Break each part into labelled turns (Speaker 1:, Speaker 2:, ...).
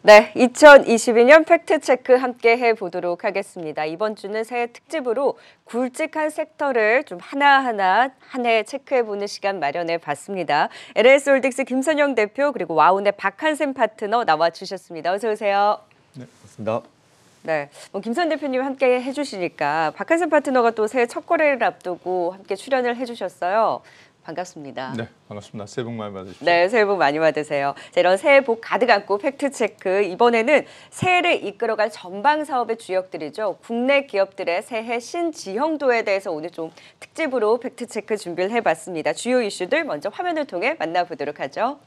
Speaker 1: 네, 2022년 팩트체크 함께 해보도록 하겠습니다. 이번 주는 새해 특집으로 굵직한 섹터를 좀 하나하나 한 해 체크해보는 시간 마련해봤습니다. LS홀딩스 김선영 대표 그리고 와운의 박한샘 파트너 나와주셨습니다. 어서 오세요.
Speaker 2: 네, 맞습니다.
Speaker 1: 네, 김선 대표님 함께 해주시니까 박한샘 파트너가 또 새해 첫 거래를 앞두고 함께 출연을 해주셨어요. 반갑습니다.
Speaker 2: 네, 반갑습니다. 새해 복 많이 받으십시오.
Speaker 1: 네, 새해 복 많이 받으세요. 자, 이런 새해 복 가득 안고 팩트체크. 이번에는 새해를 이끌어갈 전방 사업의 주역들이죠. 국내 기업들의 새해 신지형도에 대해서 오늘 좀 특집으로 팩트체크 준비를 해봤습니다. 주요 이슈들 먼저 화면을 통해 만나보도록 하죠.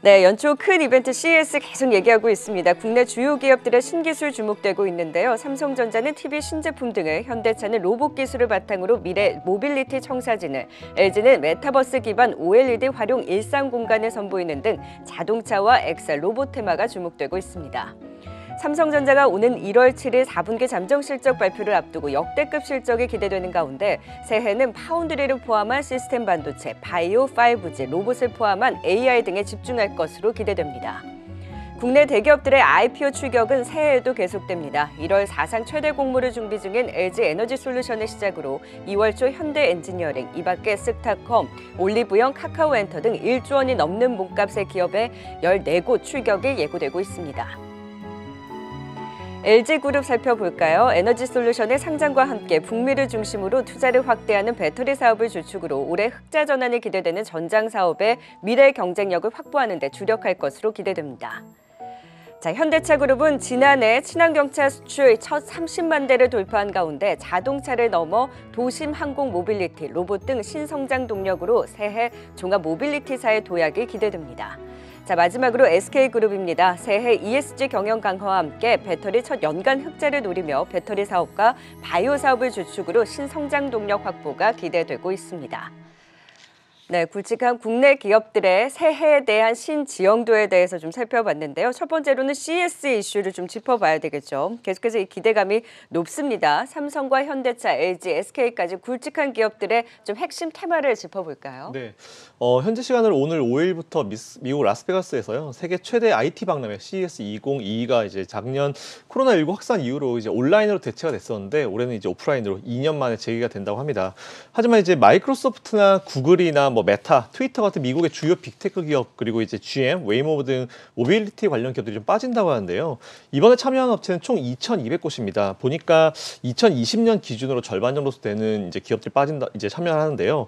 Speaker 1: 네, 연초 큰 이벤트 CES 계속 얘기하고 있습니다. 국내 주요 기업들의 신기술 주목되고 있는데요. 삼성전자는 TV 신제품 등을, 현대차는 로봇 기술을 바탕으로 미래 모빌리티 청사진을, LG는 메타버스 기반 OLED 활용 일상 공간을 선보이는 등 자동차와 엑셀, 로봇 테마가 주목되고 있습니다. 삼성전자가 오는 1월 7일 4분기 잠정 실적 발표를 앞두고 역대급 실적이 기대되는 가운데 새해는 파운드리를 포함한 시스템 반도체, 바이오, 5G, 로봇을 포함한 AI 등에 집중할 것으로 기대됩니다. 국내 대기업들의 IPO 출격은 새해에도 계속됩니다. 1월 사상 최대 공모를 준비 중인 LG 에너지솔루션을 시작으로 2월 초 현대엔지니어링, 이밖에 스타컴, 올리브영, 카카오엔터 등 1조 원이 넘는 몸값의 기업의 14곳 출격이 예고되고 있습니다. LG그룹 살펴볼까요? 에너지솔루션의 상장과 함께 북미를 중심으로 투자를 확대하는 배터리 사업을 주축으로 올해 흑자 전환이 기대되는 전장 사업의 미래 경쟁력을 확보하는 데 주력할 것으로 기대됩니다. 자, 현대차그룹은 지난해 친환경차 수출 첫 30만 대를 돌파한 가운데 자동차를 넘어 도심 항공 모빌리티, 로봇 등 신성장 동력으로 새해 종합 모빌리티사의 도약이 기대됩니다. 자, 마지막으로 SK그룹입니다. 새해 ESG 경영 강화와 함께 배터리 첫 연간 흑자를 노리며 배터리 사업과 바이오 사업을 주축으로 신성장 동력 확보가 기대되고 있습니다. 네, 굵직한 국내 기업들의 새해에 대한 신지형도에 대해서 좀 살펴봤는데요. 첫 번째로는 CES 이슈를 좀 짚어봐야 되겠죠. 계속해서 이 기대감이 높습니다. 삼성과 현대차, LG, SK까지 굵직한 기업들의 좀 핵심 테마를 짚어볼까요?
Speaker 2: 네, 현재 시간으로 오늘 5일부터 미국 라스베가스에서요. 세계 최대 IT 박람회 CES 2022가 이제 작년 코로나19 확산 이후로 이제 온라인으로 대체가 됐었는데 올해는 이제 오프라인으로 2년 만에 재개가 된다고 합니다. 하지만 이제 마이크로소프트나 구글이나 메타, 트위터 같은 미국의 주요 빅테크 기업 그리고 이제 GM, 웨이모 등 모빌리티 관련 기업들이 좀 빠진다고 하는데요. 이번에 참여한 업체는 총 2,200곳입니다. 보니까 2020년 기준으로 절반 정도 되는 이제 기업들이 이제 참여하는데요.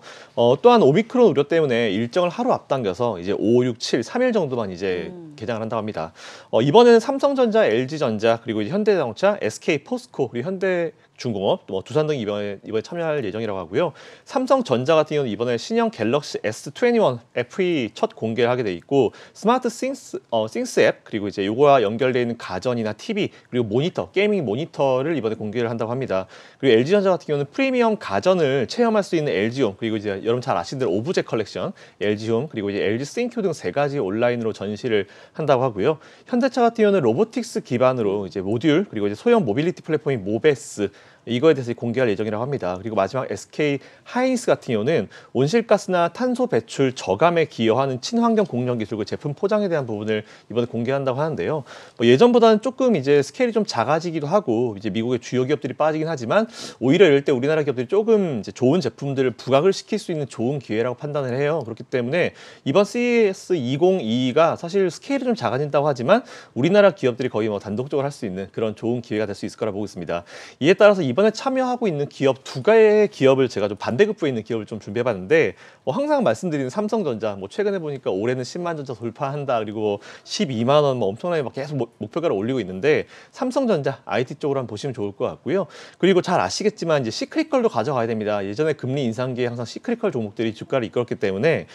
Speaker 2: 또한 오미크론 우려 때문에 일정을 하루 앞당겨서 이제 5, 6, 7, 3일 정도만 이제 개장을 한다고 합니다. 이번에는 삼성전자, LG전자 그리고 이제 현대자동차, SK 포스코 그리고 현대중공업, 두산 등이 이번에 참여할 예정이라고 하고요. 삼성전자 같은 경우는 이번에 신형 갤럭시 S21 FE 첫 공개를 하게 돼 있고 스마트 싱스 앱 그리고 이제 요거와 연결되어 있는 가전이나 TV 그리고 모니터, 게이밍 모니터를 이번에 공개를 한다고 합니다. 그리고 LG전자 같은 경우는 프리미엄 가전을 체험할 수 있는 LG홈 그리고 이제 여러분 잘 아시는 대로 오브제 컬렉션, LG홈 그리고 이제 LG 싱큐 등 3가지 온라인으로 전시를 한다고 하고요. 현대차 같은 경우는 로보틱스 기반으로 이제 모듈 그리고 이제 소형 모빌리티 플랫폼인 모베스 이거에 대해서 공개할 예정이라고 합니다. 그리고 마지막 SK 하이닉스 같은 경우는 온실가스나 탄소 배출 저감에 기여하는 친환경 공정 기술과 제품 포장에 대한 부분을 이번에 공개한다고 하는데요. 예전보다는 조금 이제 스케일이 좀 작아지기도 하고 이제 미국의 주요 기업들이 빠지긴 하지만 오히려 이럴 때 우리나라 기업들이 조금 이제 좋은 제품들을 부각을 시킬 수 있는 좋은 기회라고 판단을 해요. 그렇기 때문에 이번 CES 2022가 사실 스케일이 좀 작아진다고 하지만 우리나라 기업들이 거의 단독적으로 할 수 있는 그런 좋은 기회가 될 수 있을 거라 보고 있습니다. 이에 따라서 이번에 참여하고 있는 기업 2개의 기업을 제가 좀 반대급부에 있는 기업을 좀 준비해봤는데 항상 말씀드리는 삼성전자 최근에 보니까 올해는 10만 전자 돌파한다 그리고 12만 원 엄청나게 막 계속 목표가를 올리고 있는데 삼성전자 IT 쪽으로 한번 보시면 좋을 것 같고요. 그리고 잘 아시겠지만 이제 시크릿컬도 가져가야 됩니다. 예전에 금리 인상기에 항상 시크릿컬 종목들이 주가를 이끌었기 때문에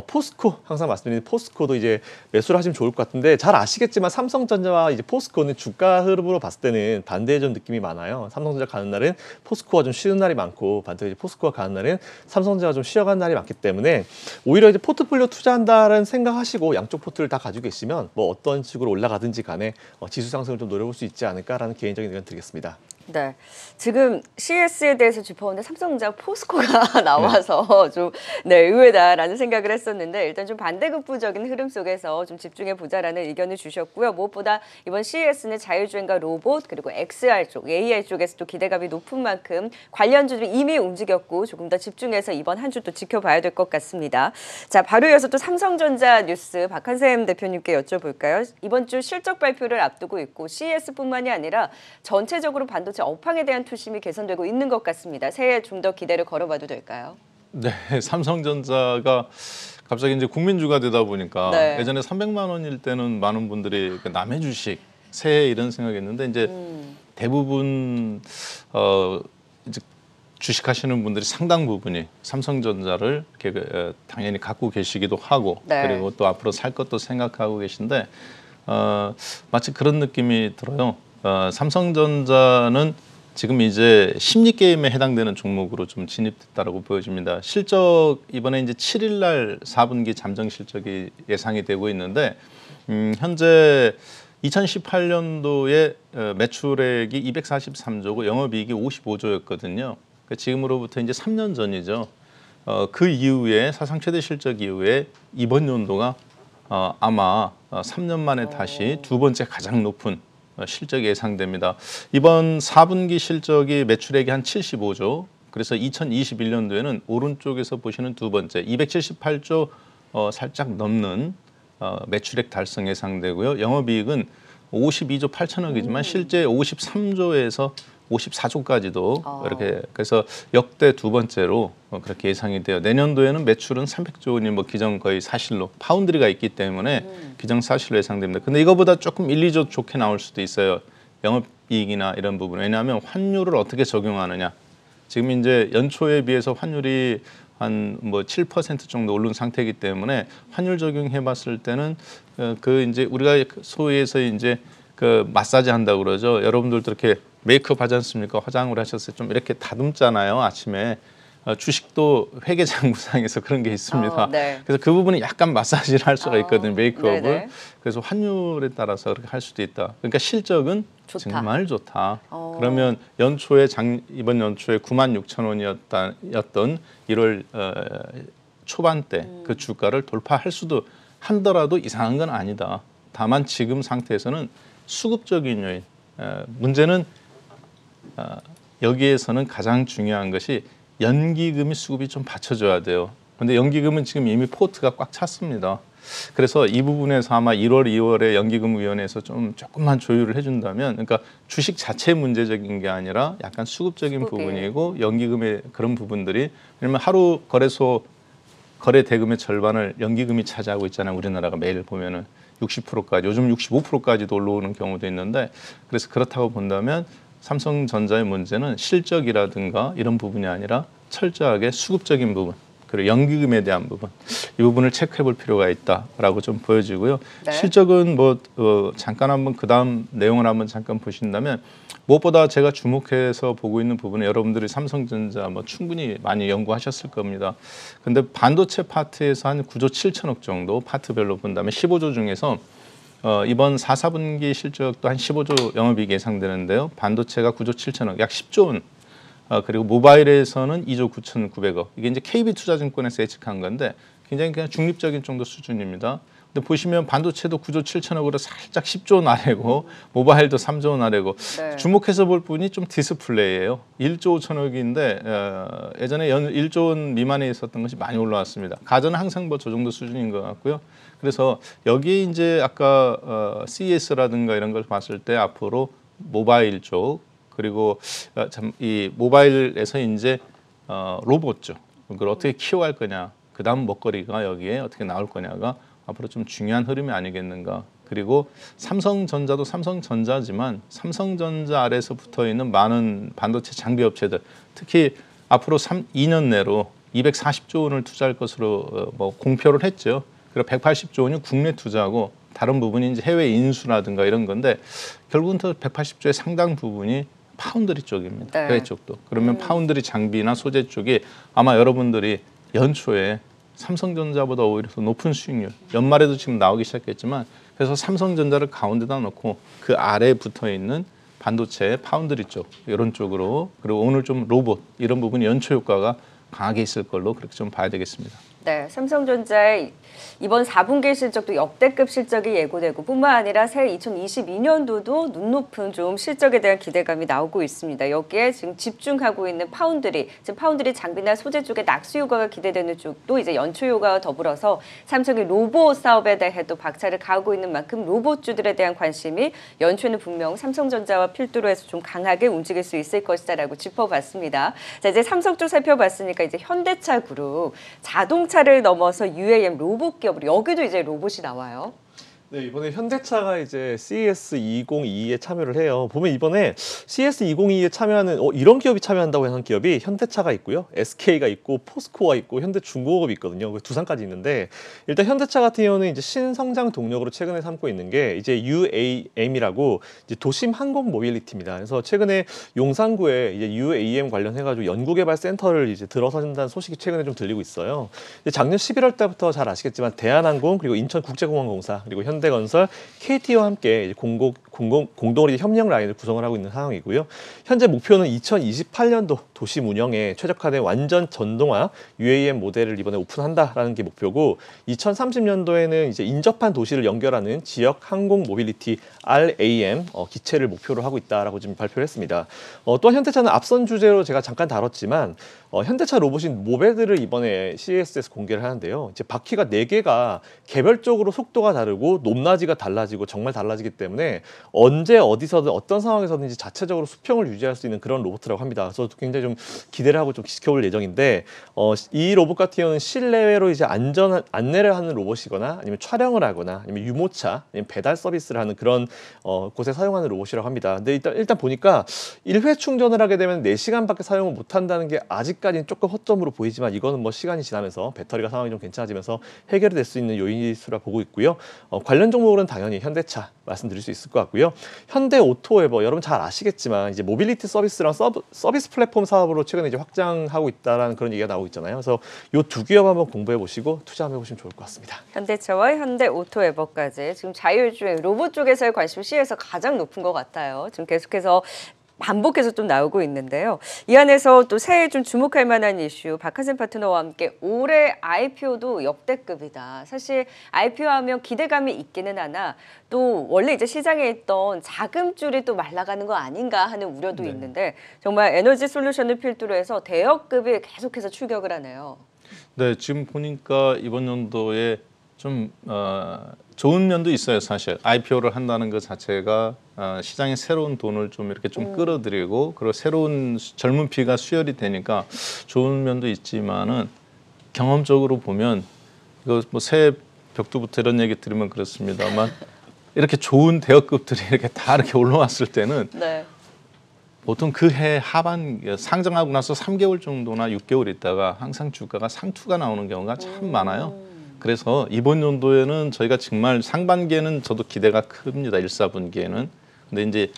Speaker 2: 포스코 항상 말씀드리는 포스코도 이제 매수를 하시면 좋을 것 같은데 잘 아시겠지만 삼성전자와 이제 포스코는 주가 흐름으로 봤을 때는 반대해준 느낌이 많아요. 삼성전자 가는 날은 포스코가 좀 쉬는 날이 많고 반대로 포스코가 가는 날은 삼성전자가 좀 쉬어가는 날이 많기 때문에 오히려 이제 포트폴리오 투자한다는 생각하시고 양쪽 포트를 다 가지고 계시면 어떤 식으로 올라가든지 간에 지수 상승을 좀 노려볼 수 있지 않을까라는 개인적인 의견 드리겠습니다.
Speaker 1: 네, 지금 CES에 대해서 짚어보는데 삼성전자 포스코가 나와서 좀 의외다라는 생각을 했었는데 일단 좀 반대급부적인 흐름 속에서 좀 집중해 보자라는 의견을 주셨고요. 무엇보다 이번 CES는 자율주행과 로봇 그리고 XR 쪽, AR 쪽에서 또 기대감이 높은 만큼 관련주들이 이미 움직였고 조금 더 집중해서 이번 한 주 또 지켜봐야 될 것 같습니다. 자, 바로 이어서 또 삼성전자 뉴스 박한샘 대표님께 여쭤볼까요? 이번 주 실적 발표를 앞두고 있고 CES뿐만이 아니라 전체적으로 반도체 업황에 대한 투심이 개선되고 있는 것 같습니다. 새해 좀 더 기대를 걸어봐도 될까요?
Speaker 3: 네, 삼성전자가 갑자기 이제 국민주가 되다 보니까
Speaker 1: 네.
Speaker 3: 예전에 300만 원일 때는 많은 분들이 남의 주식, 새해 이런 생각했는데 이제 대부분 이제 주식하시는 분들이 상당 부분이 삼성전자를 이렇게 당연히 갖고 계시기도 하고
Speaker 1: 네.
Speaker 3: 그리고 또 앞으로 살 것도 생각하고 계신데 마치 그런 느낌이 들어요. 삼성전자는 지금 이제 심리 게임에 해당되는 종목으로 좀 진입됐다라고 보여집니다. 실적 이번에 이제 7일 날 4분기 잠정 실적이 예상이 되고 있는데 현재 2018년도에 매출액이 243조고 영업이익이 55조였거든요. 그러니까 지금으로부터 이제 3년 전이죠. 그 이후에 사상 최대 실적 이후에 이번 연도가 아마 3년 만에 다시 두 번째 가장 높은 실적이 예상됩니다. 이번 4분기 실적이 매출액이 한 75조. 그래서 2021년도에는 오른쪽에서 보시는 두 번째 278조 살짝 넘는 매출액 달성 예상되고요. 영업이익은 52조 8천억이지만 실제 53조에서 54조까지도 이렇게 그래서 역대 두 번째로 그렇게 예상이 돼요. 내년도에는 매출은 300조 원이 뭐 기정 거의 사실로 파운드리가 있기 때문에 기정 사실로 예상됩니다. 근데 이거보다 조금 1, 2조 좋게 나올 수도 있어요. 영업이익이나 이런 부분. 왜냐하면 환율을 어떻게 적용하느냐. 지금 이제 연초에 비해서 환율이 한 뭐 7% 정도 오른 상태이기 때문에 환율 적용해 봤을 때는 그 이제 우리가 소위에서 이제 그 마사지 한다고 그러죠. 여러분들도 이렇게 메이크업 하지 않습니까? 화장을 하셨을 때 좀 이렇게 다듬잖아요. 아침에. 주식도 회계장부상에서 그런 게 있습니다.
Speaker 1: 네.
Speaker 3: 그래서 그 부분이 약간 마사지를 할 수가 있거든요. 메이크업을.
Speaker 1: 네네.
Speaker 3: 그래서 환율에 따라서 그렇게 할 수도 있다. 그러니까 실적은
Speaker 1: 좋다.
Speaker 3: 정말 좋다. 그러면 연초에 이번 연초에 96,000원이었던 1월 초반 때 그 주가를 돌파할 수도 한더라도 이상한 건 아니다. 다만 지금 상태에서는 수급적인 요인. 문제는 여기에서는 가장 중요한 것이 연기금이 수급이 좀 받쳐줘야 돼요. 근데 연기금은 지금 이미 포트가 꽉 찼습니다. 그래서 이 부분에서 아마 1월, 2월에 연기금위원회에서 조금만 조율을 해준다면, 그러니까 주식 자체 문제적인 게 아니라 약간 수급적인 부분이고 연기금의 그런 부분들이, 왜냐면 하루 거래소 거래 대금의 절반을 연기금이 차지하고 있잖아요. 우리나라가 매일 보면은 60%까지, 요즘 65%까지도 올라오는 경우도 있는데, 그래서 그렇다고 본다면 삼성전자의 문제는 실적이라든가 이런 부분이 아니라 철저하게 수급적인 부분, 그리고 연기금에 대한 부분, 이 부분을 체크해 볼 필요가 있다라고 좀 보여지고요.
Speaker 1: 네.
Speaker 3: 실적은 뭐 잠깐 한번 그 다음 내용을 한번 잠깐 보신다면, 무엇보다 제가 주목해서 보고 있는 부분은 여러분들이 삼성전자 뭐 충분히 많이 연구하셨을 겁니다. 근데 반도체 파트에서 한 9조 7천억 정도 파트별로 본다면 15조 중에서 이번 4, 4분기 실적도 한 15조 영업이익 예상되는데요. 반도체가 9조 7천억, 약 10조 원. 그리고 모바일에서는 2조 9,900억. 이게 이제 KB투자증권에서 예측한 건데 굉장히 그냥 중립적인 정도 수준입니다. 근데 보시면 반도체도 9조 7천억으로 살짝 10조 원 아래고 모바일도 3조 원 아래고
Speaker 1: 네.
Speaker 3: 주목해서 볼 분이 좀 디스플레이예요. 1조 5천억인데 예전에 1조 원 미만에 있었던 것이 많이 올라왔습니다. 가전은 항상 뭐 저 정도 수준인 것 같고요. 그래서 여기에 이제 아까 CES라든가 이런 걸 봤을 때 앞으로 모바일 쪽 그리고 참 이 모바일에서 이제 로봇 쪽 그걸 어떻게 키워갈 거냐, 그 다음 먹거리가 여기에 어떻게 나올 거냐가 앞으로 좀 중요한 흐름이 아니겠는가. 그리고 삼성전자도 삼성전자지만 삼성전자 아래에서 붙어 있는 많은 반도체 장비 업체들, 특히 앞으로 2년 내로 240조 원을 투자할 것으로 뭐 공표를 했죠. 그리고 180조 원이 국내 투자하고 다른 부분이 이제 해외 인수라든가 이런 건데 결국은 또 180조의 상당 부분이 파운드리 쪽입니다.
Speaker 1: 네.
Speaker 3: 해외 쪽도. 그러면 파운드리 장비나 소재 쪽이 아마 여러분들이 연초에 삼성전자보다 오히려 더 높은 수익률, 연말에도 지금 나오기 시작했지만, 그래서 삼성전자를 가운데다 놓고 그 아래에 붙어 있는 반도체, 파운드리 쪽 이런 쪽으로 그리고 오늘 좀 로봇 이런 부분이 연초 효과가 강하게 있을 걸로 그렇게 좀 봐야 되겠습니다.
Speaker 1: 네, 삼성전자의 이번 4분기 실적도 역대급 실적이 예고되고 뿐만 아니라 새해 2022년도도 눈높은 좀 실적에 대한 기대감이 나오고 있습니다. 여기에 지금 집중하고 있는 파운드리, 지금 파운드리 장비나 소재 쪽에 낙수 효과가 기대되는 쪽도 이제 연초 효과와 더불어서 삼성의 로봇 사업에 대해도 박차를 가하고 있는 만큼 로봇주들에 대한 관심이 연초에는 분명 삼성전자와 필두로 해서 좀 강하게 움직일 수 있을 것이다라고 짚어봤습니다. 자, 이제 삼성 쪽 살펴봤으니까 이제 현대차 그룹 자동차를 넘어서 UAM 로봇 기업으로 여기도 이제 로봇이 나와요.
Speaker 2: 네, 이번에 현대차가 이제 CES 2022에 참여를 해요. 보면 이번에 CES 2022에 참여하는 이런 기업이 참여한다고 하는 기업이 현대차가 있고요, SK가 있고, 포스코가 있고, 현대중공업이 있거든요. 두산까지 있는데 일단 현대차 같은 경우는 이제 신성장 동력으로 최근에 삼고 있는 게 이제 UAM이라고 이제 도심 항공 모빌리티입니다. 그래서 최근에 용산구에 이제 UAM 관련해가지고 연구개발 센터를 이제 들어선다는 소식이 최근에 좀 들리고 있어요. 이제 작년 11월 달부터 잘 아시겠지만 대한항공 그리고 인천국제공항공사 그리고 현대건설, KT와 함께 공동으로 협력 라인을 구성을 하고 있는 상황이고요. 현재 목표는 2028년도 도심 운영에 최적화된 완전 전동화 UAM 모델을 이번에 오픈한다라는 게 목표고, 2030년도에는 이제 인접한 도시를 연결하는 지역 항공 모빌리티 RAM 기체를 목표로 하고 있다라고 지금 발표를 했습니다. 또한 현대차는 앞선 주제로 제가 잠깐 다뤘지만 현대차 로봇인 모베드를 이번에 CES에서 공개를 하는데요. 이제 바퀴가 4개가 개별적으로 속도가 다르고 높낮이가 달라지고 정말 달라지기 때문에 언제 어디서든 어떤 상황에서든지 자체적으로 수평을 유지할 수 있는 그런 로봇이라고 합니다. 그래서 굉장히 좀 기대를 하고 좀 지켜볼 예정인데 이 로봇 같은 경우는 실내외로 이제 안전한 안내를 하는 로봇이거나 아니면 촬영을 하거나 아니면 유모차, 아니면 배달 서비스를 하는 그런 곳에 사용하는 로봇이라고 합니다. 근데 일단 보니까 1회 충전을 하게 되면 4시간밖에 사용을 못 한다는 게 아직까지는 조금 허점으로 보이지만 이거는 뭐 시간이 지나면서 배터리가 상황이 좀 괜찮아지면서 해결이 될 수 있는 요인이라 보고 있고요. 관련 종목으로는 당연히 현대차 말씀드릴 수 있을 것 같고요. 현대 오토웨버 여러분 잘 아시겠지만 이제 모빌리티 서비스랑 서비스 플랫폼 사업으로 최근에 이제 확장하고 있다라는 그런 얘기가 나오고 있잖아요. 그래서 이 두 기업 한번 공부해 보시고 투자 한번 해보시면 좋을 것 같습니다.
Speaker 1: 현대차와 현대 오토웨버까지 지금 자율주행 로봇 쪽에서의 관심이 시에서 가장 높은 것 같아요. 지금 계속해서 반복해서 좀 나오고 있는데요. 이 안에서 또 새해 좀 주목할 만한 이슈, 박한샘 파트너와 함께 올해 IPO도 역대급이다. 사실 IPO하면 기대감이 있기는 하나 또 원래 이제 시장에 있던 자금줄이 또 말라가는 거 아닌가 하는 우려도 있는데 정말 에너지 솔루션을 필두로 해서 대역급이 계속해서 출격을 하네요.
Speaker 3: 네, 지금 보니까 이번 연도에 좀 좋은 면도 있어요. 사실 IPO를 한다는 것 자체가 시장에 새로운 돈을 좀 이렇게 좀 끌어들이고 그리고 새로운 젊은 피가 수혈이 되니까 좋은 면도 있지만은 경험적으로 보면 이거 뭐 새해 벽두부터 이런 얘기 들으면 그렇습니다만 이렇게 좋은 대여급들이 이렇게 다 이렇게 올라왔을 때는
Speaker 1: 네.
Speaker 3: 보통 그 해 하반 상장하고 나서 3개월 정도나 6개월 있다가 항상 주가가 상투가 나오는 경우가 참 많아요. 그래서 이번 연도에는 저희가 정말 상반기에는 저도 기대가 큽니다. 1, 4분기에는. 근데 이제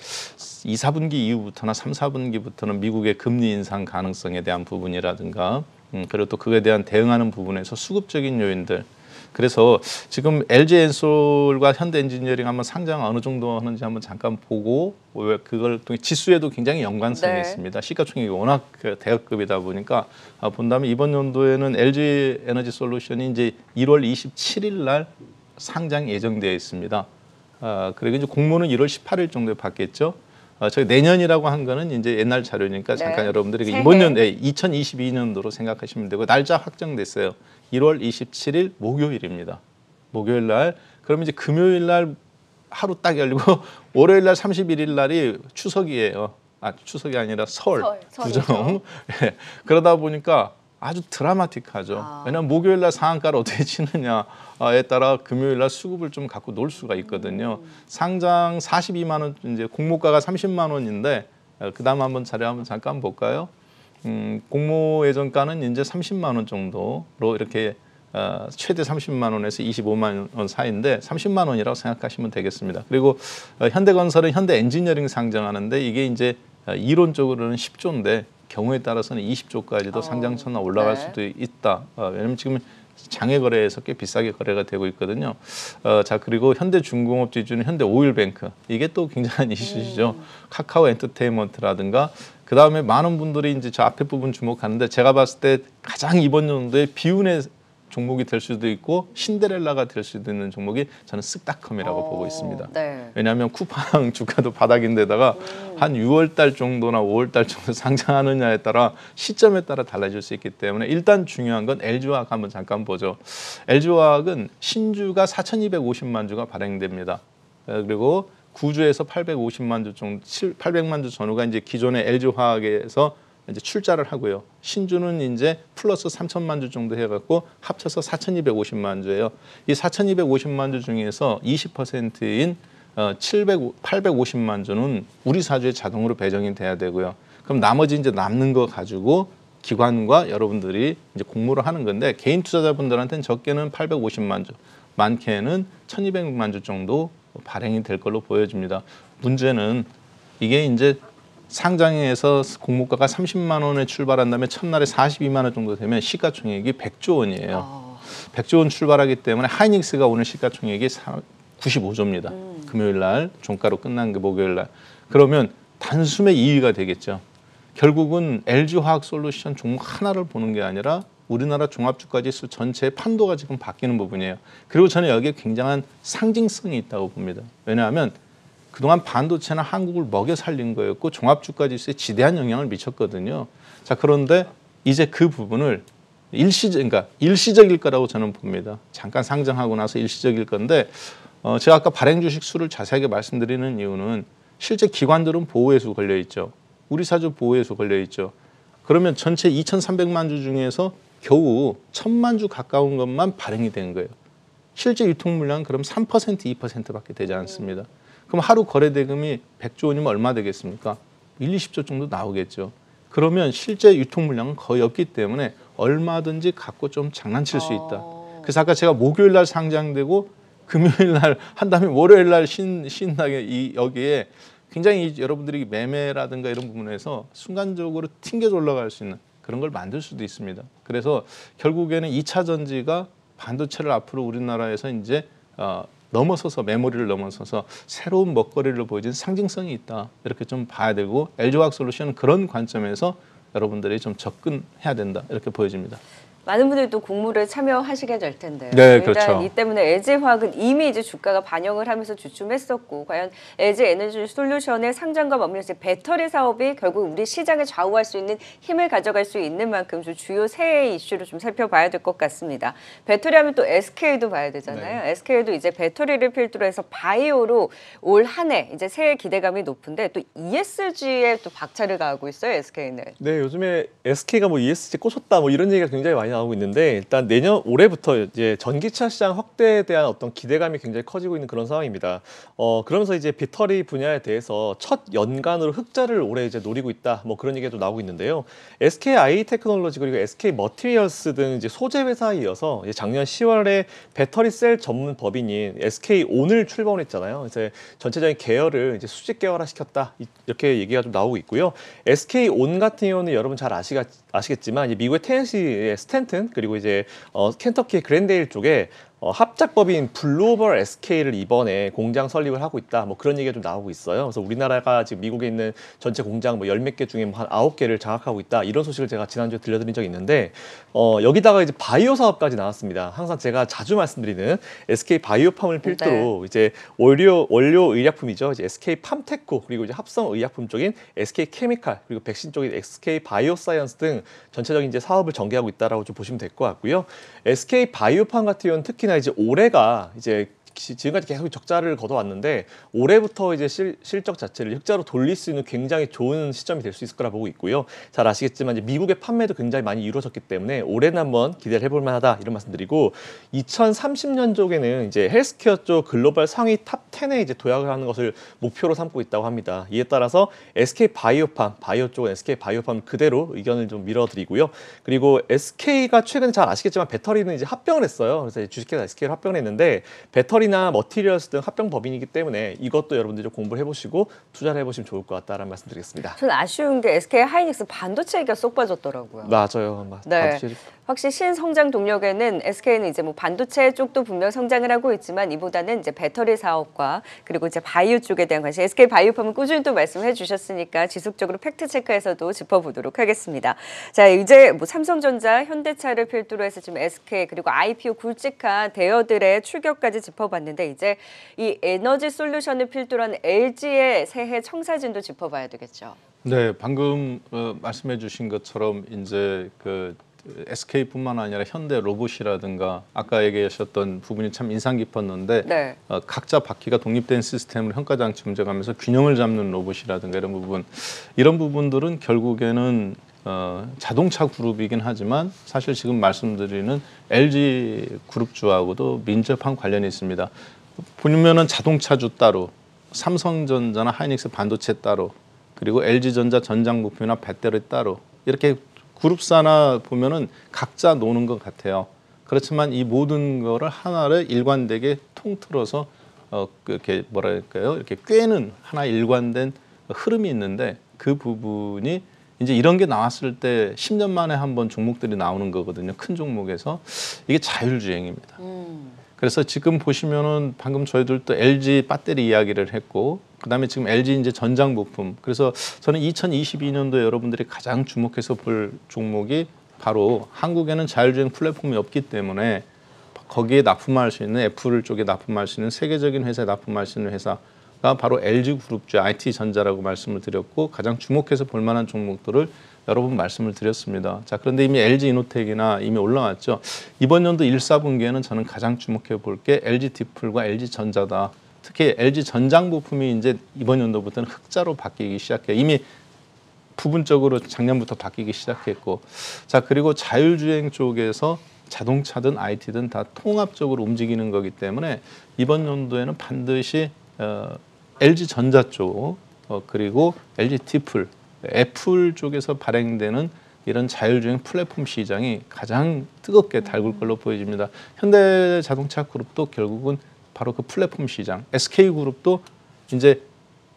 Speaker 3: 2, 4분기 이후부터나 3, 4분기부터는 미국의 금리 인상 가능성에 대한 부분이라든가 그리고 또 그에 대한 대응하는 부분에서 수급적인 요인들. 그래서 지금 LG엔솔과 현대엔지니어링 한번 상장 어느 정도 하는지 한번 잠깐 보고 그걸 또 지수에도 굉장히 연관성이 있습니다. 시가총액이 워낙 대역급이다 보니까 본다면 이번 연도에는 LG 에너지 솔루션이 이제 1월 27일 날 상장 예정되어 있습니다. 그리고 이제 공모는 1월 18일 정도에 받겠죠. 저희 내년이라고 한 거는 이제 옛날 자료니까 잠깐 여러분들이 이번 년 2022년도로 생각하시면 되고 날짜 확정됐어요. 1월 27일 목요일입니다. 목요일 날 그럼 이제 금요일 날 하루 딱 열리고 월요일 날 31일 날이 추석이에요. 추석이 아니라 설 구정. 네. 그러다 보니까 아주 드라마틱하죠. 왜냐하면 목요일 날 상한가를 어떻게 치느냐에 따라 금요일 날 수급을 좀 갖고 놀 수가 있거든요. 상장 42만 원, 이제 공모가가 30만 원인데 그다음 한번 자료 한번 잠깐 볼까요? 공모 예정가는 이제 30만 원 정도로 이렇게 최대 30만 원에서 25만 원 사이인데 30만 원이라고 생각하시면 되겠습니다. 그리고 현대건설은 현대엔지니어링 상장하는데 이게 이제 이론적으로는 10조인데 경우에 따라서는 20조까지도 상장선언 올라갈 수도 있다. 왜냐하면 지금 장외 거래에서 꽤 비싸게 거래가 되고 있거든요. 자, 그리고 현대중공업 지주는 현대오일뱅크. 이게 또 굉장한 이슈죠. 카카오 엔터테인먼트라든가 그다음에 많은 분들이 이제 저 앞에 부분 주목하는데 제가 봤을 때 가장 이번 연도에 비운의 종목이 될 수도 있고 신데렐라가 될 수도 있는 종목이 저는 쓱닷컴이라고 보고 있습니다.
Speaker 1: 네.
Speaker 3: 왜냐하면 쿠팡 주가도 바닥인데다가 한 6월 달 정도나 5월 달 정도 상장하느냐에 따라 시점에 따라 달라질 수 있기 때문에 일단 중요한 건 LG화학 한번 잠깐 보죠. LG화학은 신주가 4,250만 주가 발행됩니다. 그리고 구주에서 850만 주 정도, 800만 주 전후가 이제 기존의 LG화학에서 이제 출자를 하고요. 신주는 이제 플러스 3천만 주 정도 해갖고 합쳐서 4,250만 주예요. 이 4,250만 주 중에서 20%인 850만 주는 우리 사주에 자동으로 배정이 돼야 되고요. 그럼 나머지 이제 남는 거 가지고 기관과 여러분들이 이제 공모를 하는 건데 개인 투자자분들한테는 적게는 850만 주, 많게는 1,200만 주 정도 발행이 될 걸로 보여집니다. 문제는 이게 이제 상장에서 공모가가 30만 원에 출발한 다음에 첫날에 42만 원 정도 되면 시가총액이 100조 원이에요. 100조 원 출발하기 때문에 하이닉스가 오늘 시가총액이 95조입니다. 금요일 날 종가로 끝난 게 목요일 날. 그러면 단숨에 2위가 되겠죠. 결국은 LG화학솔루션 종목 하나를 보는 게 아니라 우리나라 종합주가지수 전체의 판도가 지금 바뀌는 부분이에요. 그리고 저는 여기에 굉장한 상징성이 있다고 봅니다. 왜냐하면 그동안 반도체나 한국을 먹여 살린 거였고 종합주가지수에 지대한 영향을 미쳤거든요. 자, 그런데 이제 그 부분을 그러니까 일시적일 거라고 저는 봅니다. 잠깐 상장하고 나서 일시적일 건데 제가 아까 발행 주식 수를 자세하게 말씀드리는 이유는 실제 기관들은 보호해수 걸려 있죠. 우리 사주 보호해수 걸려 있죠. 그러면 전체 2,300만 주 중에서 겨우 1,000만 주 가까운 것만 발행이 된 거예요. 실제 유통 물량은 그럼 3%, 2%밖에 되지 않습니다. 그럼 하루 거래 대금이 100조 원이면 얼마 되겠습니까? 1, 20조 정도 나오겠죠. 그러면 실제 유통 물량은 거의 없기 때문에 얼마든지 갖고 좀 장난칠 수 있다. 그래서 아까 제가 목요일 날 상장되고 금요일 날 한 다음에 월요일 날 신나게 여기에 굉장히 여러분들이 매매라든가 이런 부분에서 순간적으로 튕겨져 올라갈 수 있는 그런 걸 만들 수도 있습니다. 그래서 결국에는 2차 전지가 반도체를 앞으로 우리나라에서 이제 넘어서서 메모리를 넘어서서 새로운 먹거리를 보여준 상징성이 있다. 이렇게 좀 봐야 되고 LG화학솔루션은 그런 관점에서 여러분들이 좀 접근해야 된다. 이렇게 보여집니다.
Speaker 1: 많은 분들이 또 공모를 참여하시게 될 텐데요.
Speaker 3: 네,
Speaker 1: 일단
Speaker 3: 그렇죠.
Speaker 1: 이 때문에 LG화학은 이미 이제 주가가 반영을 하면서 주춤했었고, 과연 LG에너지솔루션의 상장과 맞물려서 배터리 사업이 결국 우리 시장을 좌우할 수 있는 힘을 가져갈 수 있는 만큼 좀 주요 새해 이슈를 좀 살펴봐야 될 것 같습니다. 배터리 하면 또 SK도 봐야 되잖아요.
Speaker 2: 네.
Speaker 1: SK도 이제 배터리를 필두로 해서 바이오로 올 한 해 이제 새해 기대감이 높은데 또 ESG에 또 박차를 가하고 있어요, SK는.
Speaker 2: 네, 요즘에 SK가 뭐 ESG 꽂혔다 뭐 이런 얘기가 굉장히 많이 나오고 있는데 일단 올해부터 이제 전기차 시장 확대에 대한 어떤 기대감이 굉장히 커지고 있는 그런 상황입니다. 그러면서 이제 배터리 분야에 대해서 첫 연간으로 흑자를 올해 이제 노리고 있다. 뭐 그런 얘기가 좀 나오고 있는데요. SKI 테크놀로지 그리고 SK 머티리얼스 등 이제 소재 회사에 이어서 이제 작년 10월에 배터리 셀 전문 법인인 SK 온을 출범했잖아요. 이제 전체적인 계열을 이제 수직 계열화 시켰다. 이렇게 얘기가 좀 나오고 있고요. SK 온 같은 경우는 여러분 잘 아시겠지만 이제 미국의 테네시의 스탠튼 그리고 이제 켄터키의 그랜데일 쪽에 합작법인 블루오벌 SK를 이번에 공장 설립을 하고 있다. 뭐 그런 얘기가 좀 나오고 있어요. 그래서 우리나라가 지금 미국에 있는 전체 공장 뭐 10몇 개 중에 한 9개를 장악하고 있다. 이런 소식을 제가 지난주에 들려드린 적이 있는데 여기다가 이제 바이오 사업까지 나왔습니다. 항상 제가 자주 말씀드리는 SK 바이오팜을 필두로
Speaker 1: 네.
Speaker 2: 이제 원료 의약품이죠. 이제 SK 팜테코 그리고 이제 합성 의약품 쪽인 SK 케미칼 그리고 백신 쪽인 SK 바이오사이언스 등 전체적인 이제 사업을 전개하고 있다라고 좀 보시면 될 것 같고요. SK 바이오팜 같은 경우는 특히나 이제 올해가 이제 지금까지 계속 적자를 거둬왔는데 올해부터 이제 실적 자체를 흑자로 돌릴 수 있는 굉장히 좋은 시점이 될 수 있을 거라 보고 있고요. 잘 아시겠지만 이제 미국의 판매도 굉장히 많이 이루어졌기 때문에 올해는 한번 기대를 해볼 만하다 이런 말씀드리고 2030년 쪽에는 이제 헬스케어 쪽 글로벌 상위 탑 10에 이제 도약을 하는 것을 목표로 삼고 있다고 합니다. 이에 따라서 SK 바이오팜, 바이오 쪽은 SK 바이오팜 그대로 의견을 좀 밀어드리고요. 그리고 SK가 최근에 잘 아시겠지만 배터리는 이제 합병을 했어요. 그래서 주식회사 SK를 합병을 했는데 배터리 배터리나 머티리얼스 등 합병 법인이기 때문에 이것도 여러분들이 좀 공부를 해보시고 투자를 해보시면 좋을 것 같다라는 말씀드리겠습니다.
Speaker 1: 전 아쉬운 게 SK 하이닉스 반도체 얘기가 쏙 빠졌더라고요.
Speaker 2: 맞아요.
Speaker 1: 네. 확실히 신성장 동력에는 SK는 이제 뭐 반도체 쪽도 분명 성장을 하고 있지만 이보다는 이제 배터리 사업과 그리고 이제 바이오 쪽에 대한 관심. SK 바이오팜은 꾸준히 또 말씀해 주셨으니까 지속적으로 팩트 체크해서도 짚어보도록 하겠습니다. 자, 이제 뭐 삼성전자, 현대차를 필두로 해서 지금 SK 그리고 IPO 굵직한 대여들의 출격까지 짚어봤는데 이제 이 에너지 솔루션을 필두로 한 LG의 새해 청사진도 짚어봐야 되겠죠.
Speaker 3: 네, 방금 말씀해 주신 것처럼 이제 그 SK뿐만 아니라 현대 로봇이라든가 아까 얘기하셨던 부분이 참 인상 깊었는데
Speaker 1: 네.
Speaker 3: 각자 바퀴가 독립된 시스템으로 현가장치 움직이면서 균형을 잡는 로봇이라든가 이런 부분들은 결국에는 자동차 그룹이긴 하지만 사실 지금 말씀드리는 LG 그룹주하고도 민접한 관련이 있습니다. 보면은 자동차주 따로, 삼성전자나 하이닉스 반도체 따로, 그리고 LG전자 전장 부품이나 배터리 따로 이렇게 그룹사나 보면은 각자 노는 것 같아요. 그렇지만 이 모든 거를 하나를 일관되게 통틀어서 이렇게 뭐랄까요? 이렇게 꿰는 하나 일관된 흐름이 있는데 그 부분이 이제 이런 게 나왔을 때 10년 만에 한번 종목들이 나오는 거거든요. 큰 종목에서 이게 자율주행입니다. 그래서 지금 보시면은 방금 저희들도 LG 배터리 이야기를 했고 그다음에 지금 LG 이제 전장 부품. 그래서 저는 2022년도에 여러분들이 가장 주목해서 볼 종목이 바로 한국에는 자율주행 플랫폼이 없기 때문에 거기에 납품할 수 있는 애플 쪽에 납품할 수 있는 세계적인 회사에 납품할 수 있는 회사가 바로 LG 그룹주 IT전자라고 말씀을 드렸고 가장 주목해서 볼 만한 종목들을 여러 번 말씀을 드렸습니다. 자, 그런데 이미 LG 이노텍이나 이미 올라왔죠. 이번 연도 1, 4분기에는 저는 가장 주목해 볼 게 LG 디플과 LG 전자다. 특히 LG 전장 부품이 이제 이번 연도부터는 흑자로 바뀌기 시작해요. 이미 부분적으로 작년부터 바뀌기 시작했고, 자 그리고 자율주행 쪽에서 자동차든 IT든 다 통합적으로 움직이는 거기 때문에 이번 연도에는 반드시 LG 전자 쪽 그리고 LG 디플, 애플 쪽에서 발행되는 이런 자율주행 플랫폼 시장이 가장 뜨겁게 달굴 걸로 보여집니다. 현대자동차 그룹도 결국은 바로 그 플랫폼 시장, SK그룹도 이제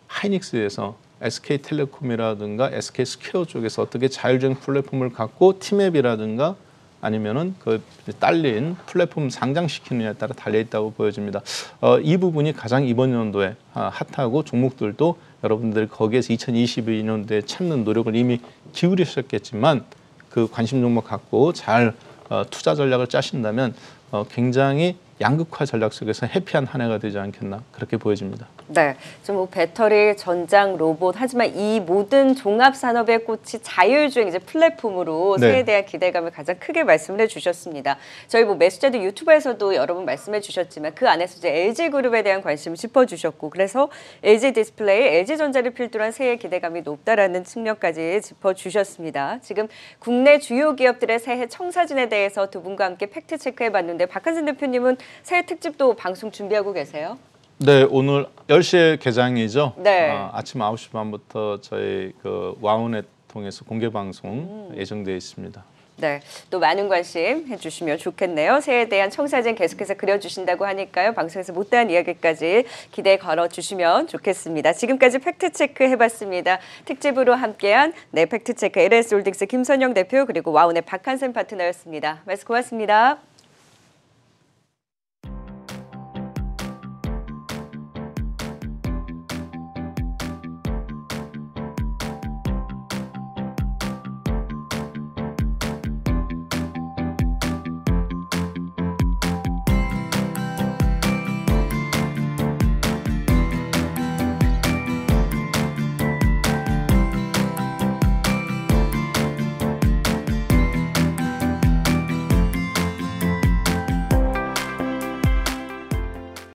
Speaker 3: 하이닉스에서 SK텔레콤이라든가 SK스퀘어 쪽에서 어떻게 자율주행 플랫폼을 갖고 티맵이라든가 아니면은 그 딸린 플랫폼 상장시키느냐에 따라 달려 있다고 보여집니다. 이 부분이 가장 이번 연도에 핫하고 종목들도 여러분들 거기에서 2022년도에 찾는 노력을 이미 기울이셨겠지만 그 관심 종목 갖고 잘 투자 전략을 짜신다면 굉장히 양극화 전략 속에서 해피한 한 해가 되지 않겠나 그렇게 보여집니다.
Speaker 1: 네, 좀 뭐 배터리, 전장, 로봇 하지만 이 모든 종합 산업의 꽃이 자율주행 이제 플랫폼으로
Speaker 3: 네.
Speaker 1: 새해에 대한 기대감을 가장 크게 말씀을 해주셨습니다. 저희 뭐 매수자들 유튜브에서도 여러 번 말씀해 주셨지만 그 안에서 이제 LG 그룹에 대한 관심을 짚어주셨고 그래서 LG 디스플레이, LG 전자를 필두로 한 새해 기대감이 높다라는 측면까지 짚어주셨습니다. 지금 국내 주요 기업들의 새해 청사진에 대해서 두 분과 함께 팩트 체크해봤는데 박한선 대표님은 새해 특집도 방송 준비하고 계세요?
Speaker 3: 네, 오늘 10시에 개장이죠.
Speaker 1: 네.
Speaker 3: 아침 9시 반부터 저희 그 와운에 통해서 공개 방송 예정되어 있습니다.
Speaker 1: 네, 또 많은 관심 해주시면 좋겠네요. 새해에 대한 청사진 계속해서 그려주신다고 하니까요. 방송에서 못다한 이야기까지 기대 걸어주시면 좋겠습니다. 지금까지 팩트체크 해봤습니다. 특집으로 함께한 팩트체크 LS홀딩스 김선영 대표 그리고 와운의 박한샘 파트너였습니다. 말씀 고맙습니다.